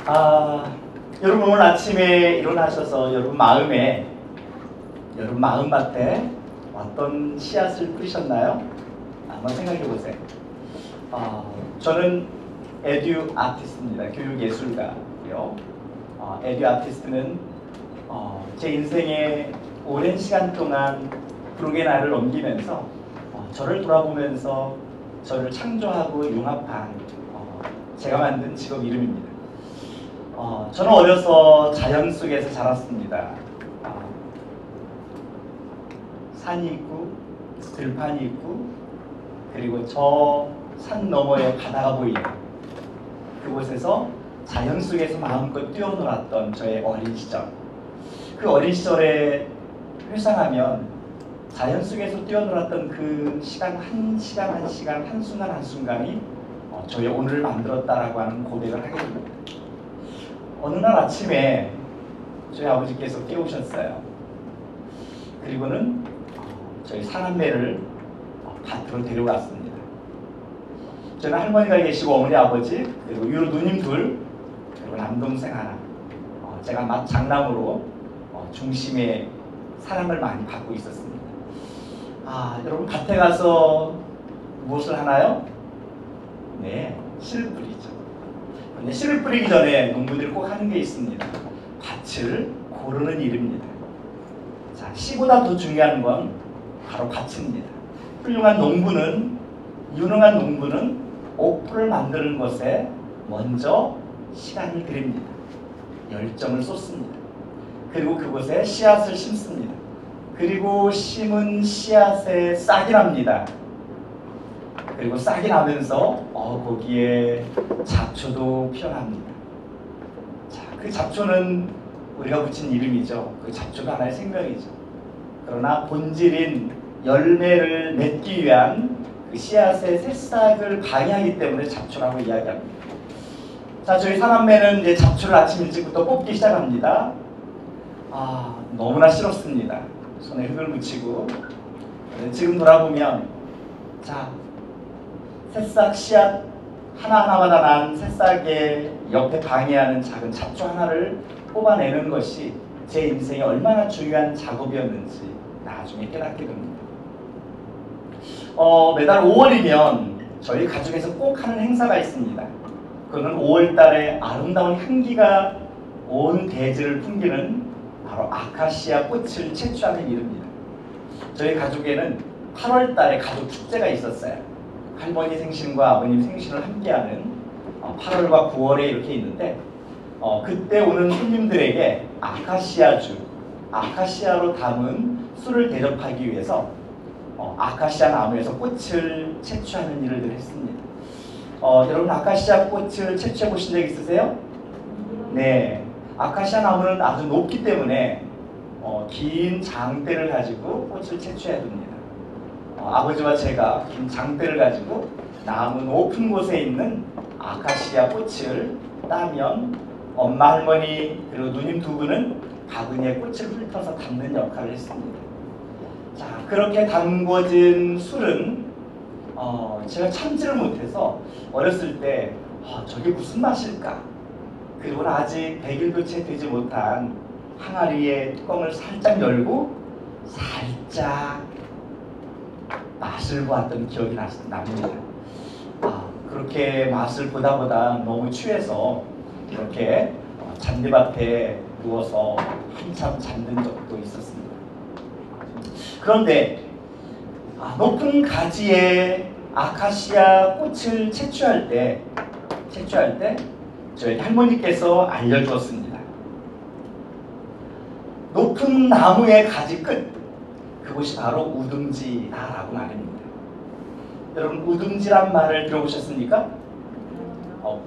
여러분 오늘 아침에 일어나셔서 여러분 마음밭에 어떤 씨앗을 뿌리셨나요? 한번 생각해 보세요. 저는 에듀 아티스트입니다. 교육 예술가고요. 에듀 아티스트는 제 인생의 오랜 시간 동안 부록의 날을 넘기면서 저를 돌아보면서 저를 창조하고 융합한 제가 만든 직업 이름입니다. 저는 어려서 자연 속에서 자랐습니다. 산이 있고 들판이 있고 그리고 저 산 너머에 바다가 보이는 그곳에서 자연 속에서 마음껏 뛰어놀았던 저의 어린 시절. 그 어린 시절에 회상하면 자연 속에서 뛰어놀았던 그 시간 한 시간 한 시간 한순간 한순간이 저의 오늘을 만들었다라고 하는 고백을 하게 됩니다. 어느 날 아침에 저희 아버지께서 깨우셨어요. 그리고는 저희 사남매를 밭으로 데려갔습니다. 저는 할머니가 계시고 어머니 아버지 그리고 위로 누님 둘 그리고 남동생 하나 제가 막 장남으로 중심에 사랑을 많이 받고 있었습니다. 여러분 밭에 가서 무엇을 하나요? 네, 씨를 뿌리죠. 근데 씨를 뿌리기 전에 농부들이 꼭 하는 게 있습니다. 밭을 고르는 일입니다. 자, 씨보다 더 중요한 건 바로 밭입니다. 훌륭한 농부는, 유능한 농부는 옥토를 만드는 것에 먼저 시간을 들입니다. 열정을 쏟습니다. 그리고 그곳에 씨앗을 심습니다. 그리고 심은 씨앗에 싹이 납니다. 그리고 싹이 나면서 거기에 잡초도 피어납니다. 자, 그 잡초는 우리가 붙인 이름이죠. 그 잡초가 하나의 생명이죠. 그러나 본질인 열매를 맺기 위한 그 씨앗의 새싹을 방해하기 때문에 잡초라고 이야기합니다. 자, 저희 사남매는 이제 잡초를 아침 일찍부터 뽑기 시작합니다. 너무나 싫었습니다. 손에 흙을 묻히고. 지금 돌아보면 자, 새싹 씨앗 하나하나마다 난 새싹의 옆에 방해하는 작은 잡초 하나를 뽑아내는 것이 제 인생에 얼마나 중요한 작업이었는지 나중에 깨닫게 됩니다. 매달 5월이면 저희 가족에서 꼭 하는 행사가 있습니다. 그거는 5월달에 아름다운 향기가 온 대지를 풍기는 바로 아카시아 꽃을 채취하는 일입니다. 저희 가족에는 8월달에 가족 축제가 있었어요. 할머니 생신과 아버님 생신을 함께하는 8월과 9월에 이렇게 있는데 그때 오는 손님들에게 아카시아로 담은 술을 대접하기 위해서 아카시아 나무에서 꽃을 채취하는 일을 늘 했습니다. 여러분 아카시아 꽃을 채취해 보신 적 있으세요? 네. 아카시아 나무는 아주 높기 때문에 긴 장대를 가지고 꽃을 채취해야 됩니다. 아버지와 제가 긴 장대를 가지고 나무 높은 곳에 있는 아카시아 꽃을 따면 엄마 할머니 그리고 누님 두 분은 바구니에 꽃을 훑어서 담는 역할을 했습니다. 자, 그렇게 담궈진 술은 제가 참지를 못해서 어렸을 때 저게 무슨 맛일까? 그리고는 아직 100일도 채 되지 못한 항아리의 뚜껑을 살짝 열고 살짝 맛을 보았던 기억이 납니다. 그렇게 맛을 보다 너무 취해서 이렇게 잔디밭에 누워서 한참 잠든 적도 있었습니다. 그런데 높은 가지에 아카시아 꽃을 채취할 때 저희 할머니께서 알려주었습니다. 높은 나무의 가지 끝, 그곳이 바로 우둥지다라고 말입니다. 여러분 우둥지란 말을 들어보셨습니까?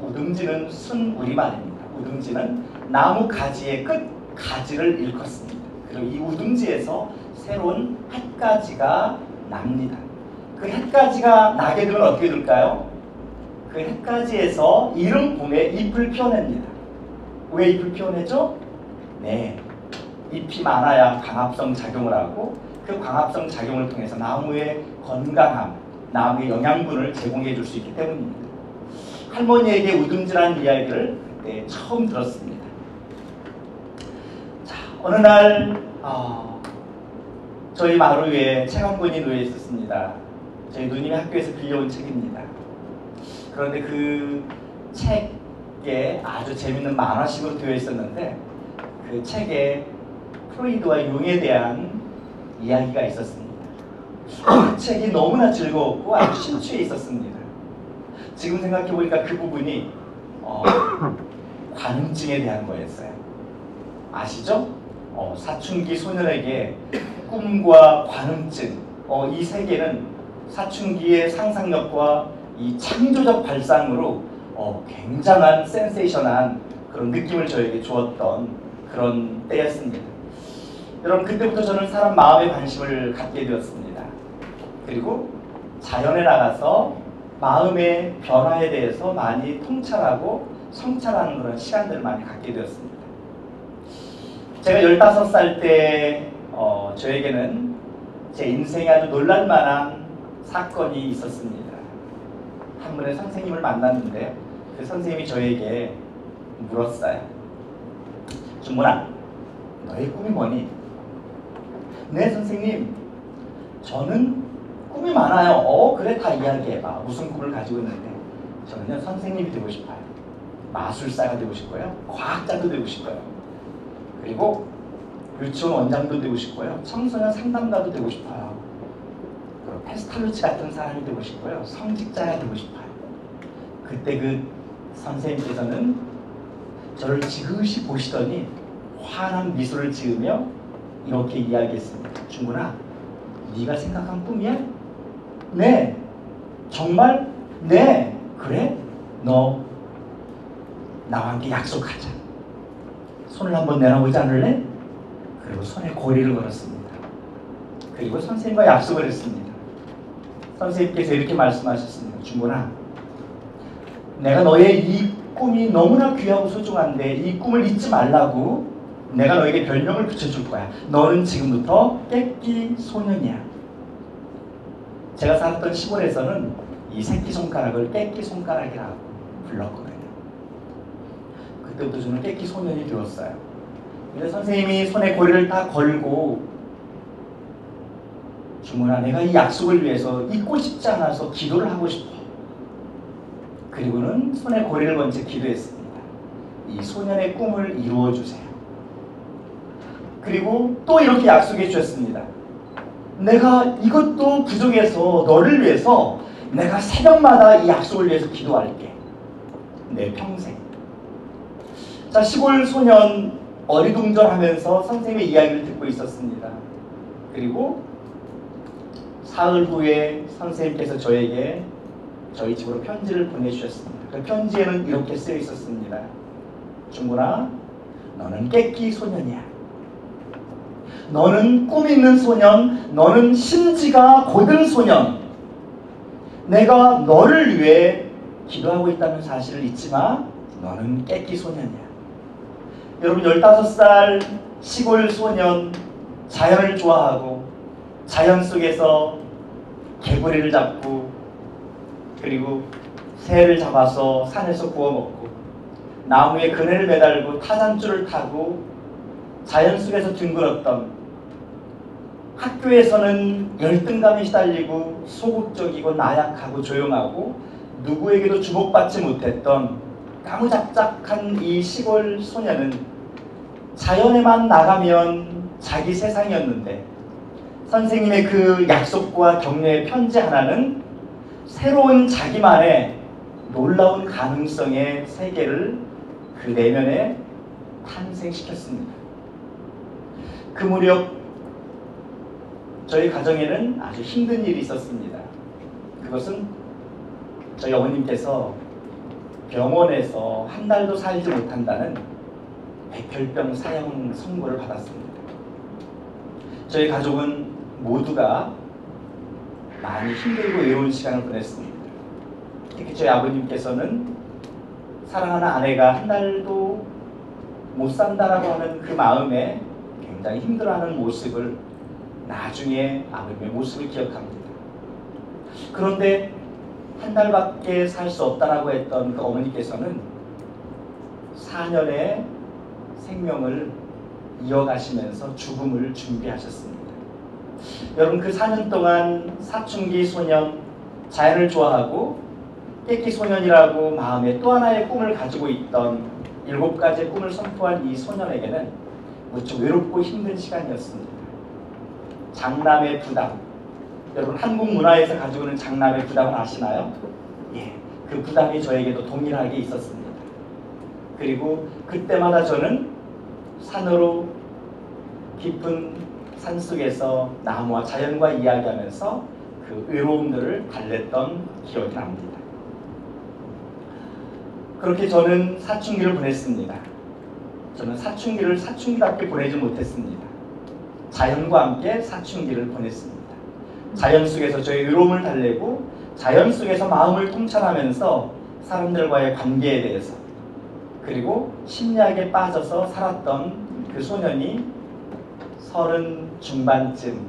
우둥지는 순우리말입니다. 우둥지는 나무 가지의 끝, 가지를 일컫습니다. 그리고 이 우둥지에서 새로운 햇가지가 납니다. 그 햇가지가 나게 되면 어떻게 될까요? 그 햇가지에서 이른 봄에 잎을 피워냅니다. 왜 잎을 피워내죠? 네, 잎이 많아야 광합성 작용을 하고 그 광합성 작용을 통해서 나무의 건강함, 나무의 영양분을 제공해 줄 수 있기 때문입니다. 할머니에게 우둥지라는 이야기를 그때 처음 들었습니다. 자, 어느 날 저희 마루 위에 책 한 권이 놓여 있었습니다. 저희 누님이 학교에서 빌려온 책입니다. 그런데 그 책에 아주 재밌는 만화식으로 되어 있었는데 그 책에 프로이드와 융에 대한 이야기가 있었습니다. 책이 너무나 즐거웠고 아주 심취해 있었습니다. 지금 생각해보니까 그 부분이 관음증에 대한 거였어요. 아시죠? 사춘기 소년에게 꿈과 관음증, 이 세 개는 사춘기의 상상력과 이 창조적 발상으로 굉장한 센세이션한 그런 느낌을 저에게 주었던 그런 때였습니다. 여러분, 그때부터 저는 사람 마음에 관심을 갖게 되었습니다. 그리고 자연에 나가서 마음의 변화에 대해서 많이 통찰하고 성찰하는 그런 시간들을 많이 갖게 되었습니다. 제가 15살 때 저에게는 제 인생에 아주 놀랄만한 사건이 있었습니다. 한 분의 선생님을 만났는데 그 선생님이 저에게 물었어요. 준문아, 너의 꿈이 뭐니? 네, 선생님. 저는 꿈이 많아요. 그래, 다 이야기해봐. 무슨 꿈을 가지고 있는데? 저는요, 선생님이 되고 싶어요. 마술사가 되고 싶고요. 과학자도 되고 싶고요. 그리고 유치원 원장도 되고 싶고요. 청소년 상담가도 되고 싶어요. 그리고 페스탈루치 같은 사람이 되고 싶고요. 성직자가 되고 싶어요. 그때 그 선생님께서는 저를 지그시 보시더니 환한 미소를 지으며 이렇게 이야기했습니다. 준구나, 네가 생각한 꿈이야? 네. 정말? 네. 그래? 너 나와 함께 약속하자. 손을 한번 내려보지 않을래? 그리고 손에 고리를 걸었습니다. 그리고 선생님과 약속을 했습니다. 선생님께서 이렇게 말씀하셨습니다. 준구나, 내가 너의 이 꿈이 너무나 귀하고 소중한데 이 꿈을 잊지 말라고 내가 너에게 별명을 붙여줄 거야. 너는 지금부터 깨끼 소년이야. 제가 살았던 시골에서는 이 새끼손가락을 깨끼 손가락이라고 불렀거든요. 그때부터 저는 깨끼 소년이 되었어요. 근데 선생님이 손에 고리를 다 걸고 주문아, 내가 이 약속을 위해서 잊고 싶지 않아서 기도를 하고 싶어. 그리고는 손에 고리를 건 채 기도했습니다. 이 소년의 꿈을 이루어주세요. 그리고 또 이렇게 약속해 주셨습니다. 내가 이것도 부족해서 너를 위해서 내가 새벽마다 이 약속을 위해서 기도할게. 내 평생. 자, 시골 소년 어리둥절하면서 선생님의 이야기를 듣고 있었습니다. 그리고 사흘 후에 선생님께서 저에게 저희 집으로 편지를 보내주셨습니다. 그 편지에는 이렇게 쓰여 있었습니다. 준구나, 너는 깨끼 소년이야. 너는 꿈 있는 소년, 너는 심지가 고든 소년. 내가 너를 위해 기도하고 있다는 사실을 잊지 마. 너는 깨끼 소년이야. 여러분, 15살 시골 소년, 자연을 좋아하고 자연 속에서 개구리를 잡고 그리고 새를 잡아서 산에서 구워 먹고 나무에 그네를 매달고 타잔줄을 타고 자연 속에서 뒹굴었던, 학교에서는 열등감에 시달리고 소극적이고 나약하고 조용하고 누구에게도 주목받지 못했던 까무잡잡한 이 시골 소녀는 자연에만 나가면 자기 세상이었는데 선생님의 그 약속과 격려의 편지 하나는 새로운 자기만의 놀라운 가능성의 세계를 그 내면에 탄생시켰습니다. 그 무렵 저희 가정에는 아주 힘든 일이 있었습니다. 그것은 저희 어머님께서 병원에서 한 달도 살지 못한다는 백혈병 사형 선고를 받았습니다. 저희 가족은 모두가 많이 힘들고 외로운 시간을 보냈습니다. 특히 저희 아버님께서는 사랑하는 아내가 한 달도 못 산다라고 하는 그 마음에 굉장히 힘들어하는 모습을 나중에 아버님의 모습을 기억합니다. 그런데 한 달밖에 살 수 없다라고 했던 그 어머니께서는 4년의 생명을 이어가시면서 죽음을 준비하셨습니다. 여러분, 그 4년 동안 사춘기 소년, 자연을 좋아하고 깨끼 소년이라고 마음에 또 하나의 꿈을 가지고 있던 7가지의 꿈을 선포한 이 소년에게는 무척 외롭고 힘든 시간이었습니다. 장남의 부담, 여러분 한국 문화에서 가지고 있는 장남의 부담은 아시나요? 예, 그 부담이 저에게도 동일하게 있었습니다. 그리고 그때마다 저는 산으로 깊은 산속에서 나무와 자연과 이야기하면서 그 외로움들을 달랬던 기억이 납니다. 그렇게 저는 사춘기를 보냈습니다. 저는 사춘기를 사춘기답게 보내지 못했습니다. 자연과 함께 사춘기를 보냈습니다. 자연 속에서 저의 외로움을 달래고 자연 속에서 마음을 통찰하면서 사람들과의 관계에 대해서, 그리고 심리학에 빠져서 살았던 그 소년이 30 중반쯤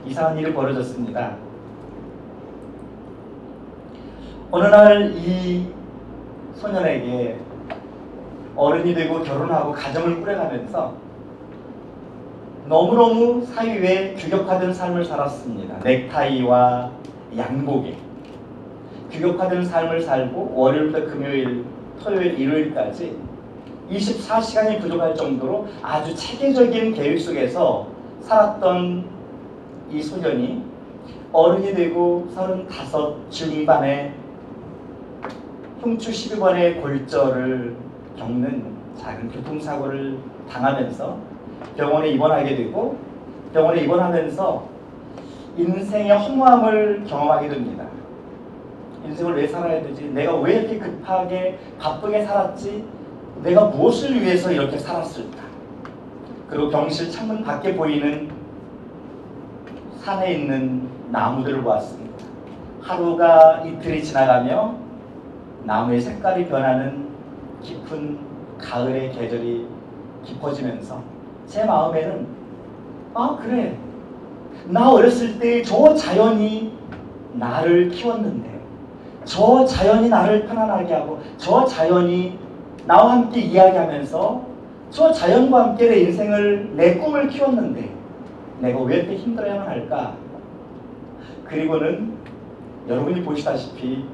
이상한 일이 벌어졌습니다. 어느 날 이 소년에게 어른이 되고 결혼하고 가정을 꾸려가면서 너무너무 사회에 규격화된 삶을 살았습니다. 넥타이와 양복에 규격화된 삶을 살고 월요일부터 금요일, 토요일, 일요일까지 24시간이 부족할 정도로 아주 체계적인 계획 속에서 살았던 이 소년이 어른이 되고 35 중반에 흉추 12번의 골절을 겪는 작은 교통사고를 당하면서 병원에 입원하게 되고, 병원에 입원하면서 인생의 허무함을 경험하게 됩니다. 인생을 왜 살아야 되지? 내가 왜 이렇게 급하게 바쁘게 살았지? 내가 무엇을 위해서 이렇게 살았을까? 그리고 병실 창문 밖에 보이는 산에 있는 나무들을 보았습니다. 하루가 이틀이 지나가며 나무의 색깔이 변하는 깊은 가을의 계절이 깊어지면서 제 마음에는 그래, 나 어렸을 때 저 자연이 나를 키웠는데, 저 자연이 나를 편안하게 하고, 저 자연이 나와 함께 이야기하면서 저 자연과 함께 내 인생을, 내 꿈을 키웠는데 내가 왜 이렇게 힘들어야만 할까? 그리고는 여러분이 보시다시피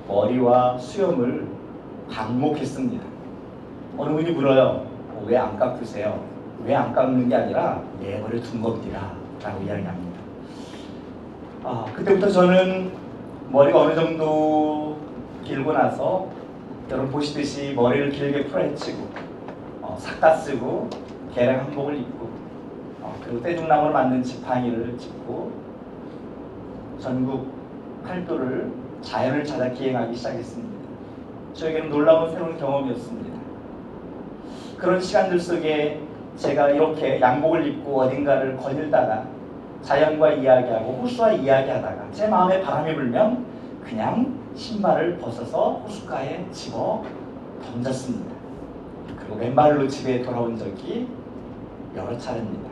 머리와 수염을 방목했습니다. 어느 분이 물어요. 왜 안 깎으세요? 왜 안 깎는 게 아니라 내버려 둔 겁니다 라고 이야기합니다. 그때부터 저는 머리가 어느 정도 길고 나서 여러분 보시듯이 머리를 길게 풀어헤치고 삭다 쓰고 개량 한복을 입고 그리고 떼죽나무를 만든 지팡이를 짚고 전국 팔도를 자연을 찾아 기행하기 시작했습니다. 저에게는 놀라운 새로운 경험이었습니다. 그런 시간들 속에 제가 이렇게 양복을 입고 어딘가를 거닐다가 자연과 이야기하고 호수와 이야기하다가 제 마음에 바람이 불면 그냥 신발을 벗어서 호숫가에 집어 던졌습니다. 그리고 맨발로 집에 돌아온 적이 여러 차례입니다.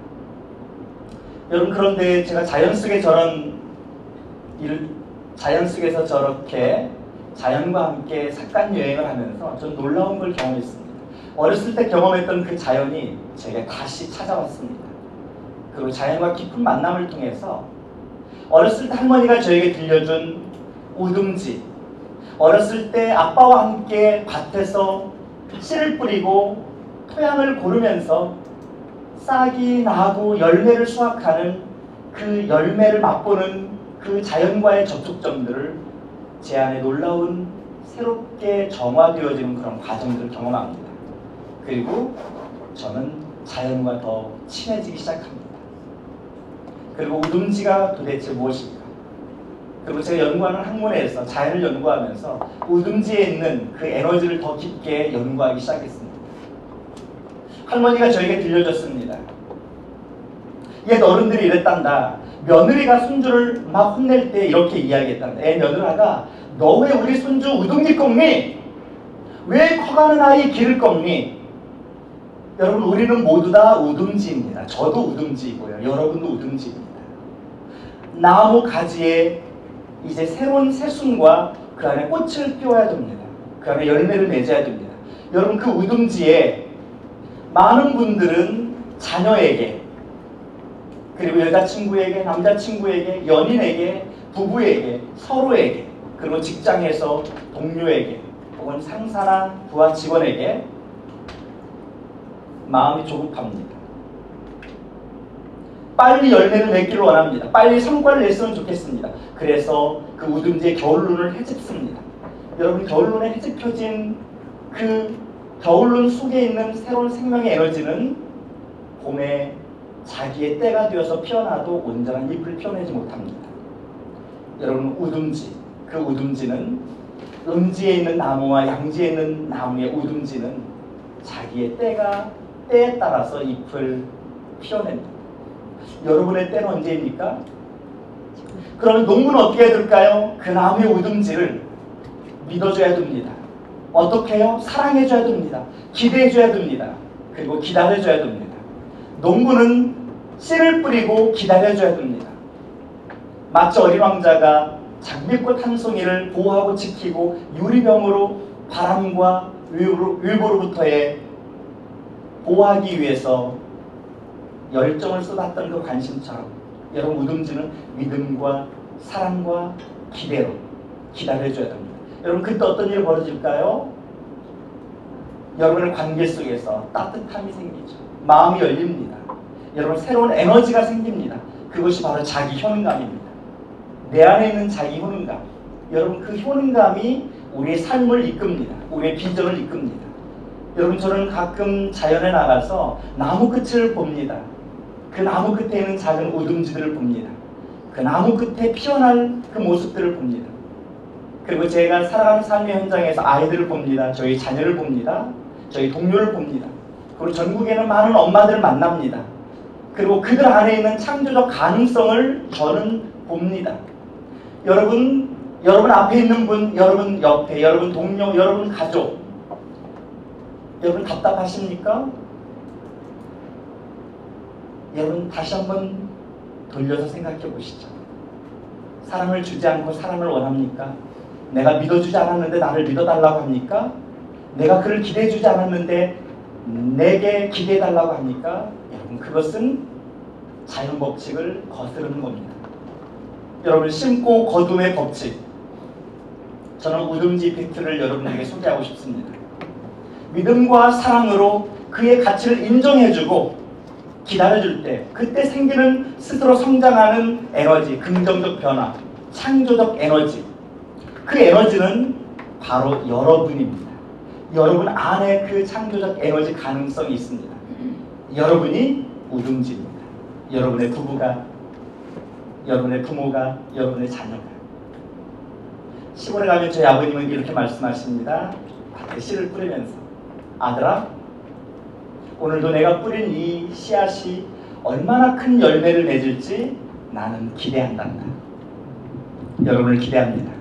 여러분, 그런데 제가 자연 속에서 저렇게 자연과 함께 삭간 여행을 하면서 전 놀라운 걸 경험했습니다. 어렸을 때 경험했던 그 자연이 제게 다시 찾아왔습니다. 그리고 자연과 깊은 만남을 통해서 어렸을 때 할머니가 저에게 들려준 우둥지, 어렸을 때 아빠와 함께 밭에서 씨를 뿌리고 토양을 고르면서 싹이 나고 열매를 수확하는 그 열매를 맛보는 그 자연과의 접촉점들을 제 안에 놀라운 새롭게 정화되어지는 그런 과정들을 경험합니다. 그리고 저는 자연과 더 친해지기 시작합니다. 그리고 우둥지가 도대체 무엇일까? 그리고 제가 연구하는 학문에서 자연을 연구하면서 우둥지에 있는 그 에너지를 더 깊게 연구하기 시작했습니다. 할머니가 저에게 들려줬습니다. 옛 어른들이 이랬단다. 며느리가 손주를 막 혼낼 때 이렇게 이야기했단다. 며느라가 너 왜 우리 손주 우둥지 꺾니? 왜 커가는 아이 기를 꺾니? 여러분, 우리는 모두 다 우둥지입니다. 저도 우둥지이고요. 여러분도 우둥지입니다. 나무 가지에 이제 새로운 새순과 그 안에 꽃을 피워야 됩니다. 그 안에 열매를 맺어야 됩니다. 여러분 그 우둥지에 많은 분들은 자녀에게, 그리고 여자친구에게, 남자친구에게, 연인에게, 부부에게, 서로에게, 그리고 직장에서 동료에게, 혹은 상사나 부하 직원에게 마음이 조급합니다. 빨리 열매를 맺기를 원합니다. 빨리 성과를 냈으면 좋겠습니다. 그래서 그 우둥지에 겨울눈을 헤집습니다. 여러분, 겨울눈에 헤집혀진 그 겨울눈 속에 있는 새로운 생명의 에너지는 봄에 자기의 때가 되어서 피어나도 온전한 잎을 피워내지 못합니다. 여러분, 우둥지, 그 우둥지는 음지에 있는 나무와 양지에 있는 나무의 우둥지는 자기의 때에 따라서 잎을 피워냅니다. 여러분의 때는 언제입니까? 그러면 농부는 어떻게 해야 될까요? 그 나무의 우둥지를 믿어줘야 됩니다. 어떻게 해요? 사랑해줘야 됩니다. 기대해줘야 됩니다. 그리고 기다려줘야 됩니다. 농부는 씨를 뿌리고 기다려줘야 됩니다. 마치 어린 왕자가 장미꽃 한 송이를 보호하고 지키고 유리병으로 바람과 위보로부터의 보호하기 위해서 열정을 쏟았던 그 관심처럼 여러분 우둥지는 믿음과 사랑과 기대로 기다려줘야 됩니다. 여러분 그때 어떤 일이 벌어질까요? 여러분의 관계 속에서 따뜻함이 생기죠. 마음이 열립니다. 여러분 새로운 에너지가 생깁니다. 그것이 바로 자기 효능감입니다. 내 안에 있는 자기 효능감. 여러분 그 효능감이 우리의 삶을 이끕니다. 우리의 비전을 이끕니다. 여러분 저는 가끔 자연에 나가서 나무 끝을 봅니다. 그 나무 끝에 있는 작은 우둥지들을 봅니다. 그 나무 끝에 피어날 그 모습들을 봅니다. 그리고 제가 살아가는 삶의 현장에서 아이들을 봅니다. 저희 자녀를 봅니다. 저희 동료를 봅니다. 그리고 전국에는 많은 엄마들을 만납니다. 그리고 그들 안에 있는 창조적 가능성을 저는 봅니다. 여러분 앞에 있는 분, 여러분 옆에, 여러분 동료, 여러분 가족, 여러분 답답하십니까? 여러분 다시 한번 돌려서 생각해 보시죠. 사랑을 주지 않고 사랑을 원합니까? 내가 믿어주지 않았는데 나를 믿어달라고 합니까? 내가 그를 기대해주지 않았는데 내게 기대해달라고 합니까? 여러분 그것은 자연 법칙을 거스르는 겁니다. 여러분 심고 거둠의 법칙, 저는 우둥지 이펙트를 여러분에게 소개하고 싶습니다. 믿음과 사랑으로 그의 가치를 인정해주고 기다려줄 때 그때 생기는 스스로 성장하는 에너지, 긍정적 변화, 창조적 에너지, 그 에너지는 바로 여러분입니다. 여러분 안에 그 창조적 에너지 가능성이 있습니다. 여러분이 우둥지입니다. 여러분의 부부가, 여러분의 부모가, 여러분의 자녀가. 시골에 가면 저희 아버님은 이렇게 말씀하십니다. 밭에 씨를 뿌리면서 아들아, 오늘도 내가 뿌린 이 씨앗이 얼마나 큰 열매를 맺을지 나는 기대한단다. 여러분을 기대합니다.